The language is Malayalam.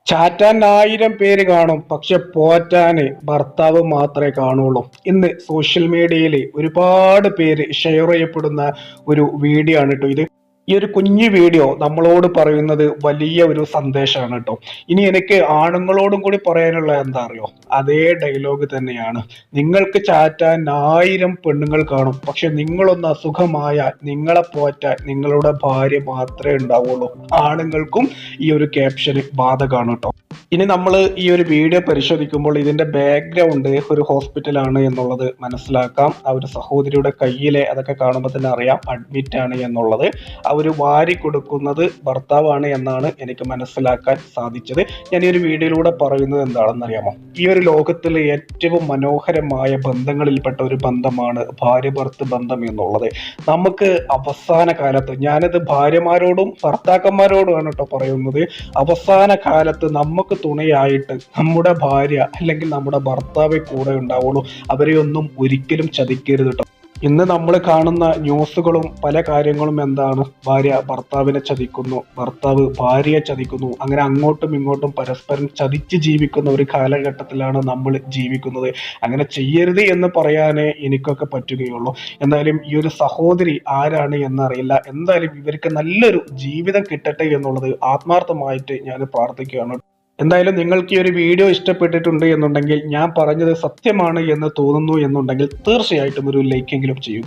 ചാറ്റാൻ 1000 പേര് കാണും, പക്ഷെ പോറ്റാന് ഭർത്താവ് മാത്രമേ കാണുള്ളൂ. ഇന്ന് സോഷ്യൽ മീഡിയയിൽ ഒരുപാട് പേര് ഷെയർ ചെയ്യപ്പെടുന്ന ഒരു വീഡിയോ ആണ് കേട്ടോ ഇത്. ഈ ഒരു കുഞ്ഞു വീഡിയോ നമ്മളോട് പറയുന്നത് വലിയ ഒരു സന്ദേശമാണ് കേട്ടോ. ഇനി എനിക്ക് ആണുങ്ങളോടും കൂടി പറയാനുള്ള എന്താ അറിയോ, അതേ ഡയലോഗ് തന്നെയാണ്. നിങ്ങൾക്ക് ചാറ്റാൻ 1000 പെണ്ണുങ്ങൾ കാണും, പക്ഷെ നിങ്ങളൊന്ന് അസുഖമായ നിങ്ങളെ പോറ്റാൻ നിങ്ങളുടെ ഭാര്യ മാത്രമേ ഉണ്ടാവുള്ളൂ. ആണുങ്ങൾക്കും ഈ ഒരു ക്യാപ്ഷന് ബാധകമാണ് കേട്ടോ. ഇനി നമ്മൾ ഈ ഒരു വീഡിയോ പരിശോധിക്കുമ്പോൾ ഇതിന്റെ ബാക്ക്ഗ്രൗണ്ട് ഒരു ഹോസ്പിറ്റലാണ് എന്നുള്ളത് മനസ്സിലാക്കാം. ആ ഒരു സഹോദരിയുടെ കയ്യിലെ അതൊക്കെ കാണുമ്പോൾ തന്നെ അറിയാം അഡ്മിറ്റ് ആണ് എന്നുള്ളത്. അവർ വാരി കൊടുക്കുന്നത് ഭർത്താവാണ് എന്നാണ് എനിക്ക് മനസ്സിലാക്കാൻ സാധിച്ചത്. ഞാൻ ഈ ഒരു വീഡിയോയിലൂടെ പറയുന്നത് എന്താണെന്ന് അറിയാമോ, ഈ ഒരു ലോകത്തിലെ ഏറ്റവും മനോഹരമായ ബന്ധങ്ങളിൽപ്പെട്ട ഒരു ബന്ധമാണ് ഭാര്യ ഭർത്തൃ ബന്ധം എന്നുള്ളത്. നമുക്ക് അവസാന കാലത്ത്, ഞാനിത് ഭാര്യമാരോടും ഭർത്താക്കന്മാരോടുമാണ് കേട്ടോ പറയുന്നത്, അവസാന കാലത്ത് നമുക്ക് തുണയായിട്ട് നമ്മുടെ ഭാര്യ അല്ലെങ്കിൽ നമ്മുടെ ഭർത്താവെ കൂടെ ഉണ്ടാവുള്ളൂ. അവരെ ഒന്നും ഒരിക്കലും ചതിക്കരുത് കേട്ടോ. ഇന്ന് നമ്മൾ കാണുന്ന ന്യൂസുകളും പല കാര്യങ്ങളും എന്താണ്, ഭാര്യ ഭർത്താവിനെ ചതിക്കുന്നു, ഭർത്താവ് ഭാര്യയെ ചതിക്കുന്നു, അങ്ങനെ അങ്ങോട്ടും ഇങ്ങോട്ടും പരസ്പരം ചതിച്ച് ജീവിക്കുന്ന ഒരു കാലഘട്ടത്തിലാണ് നമ്മൾ ജീവിക്കുന്നത്. അങ്ങനെ ചെയ്യരുത് എന്ന് പറയാനേ എനിക്കൊക്കെ പറ്റുകയുള്ളൂ. എന്തായാലും ഈ ഒരു സഹോദരി ആരാണ് എന്നറിയില്ല. എന്തായാലും ഇവർക്ക് നല്ലൊരു ജീവിതം കിട്ടട്ടെ എന്നുള്ളത് ആത്മാർത്ഥമായിട്ട് ഞാൻ പ്രാർത്ഥിക്കുകയാണ്. എന്തായാലും നിങ്ങൾക്ക് ഈ ഒരു വീഡിയോ ഇഷ്ടപ്പെട്ടിട്ടുണ്ട് എന്നുണ്ടെങ്കിൽ, ഞാൻ പറഞ്ഞത് സത്യമാണ് എന്ന് തോന്നുന്നു എന്നുണ്ടെങ്കിൽ തീർച്ചയായിട്ടും ഒരു ലൈക്കെങ്കിലും ചെയ്യൂ.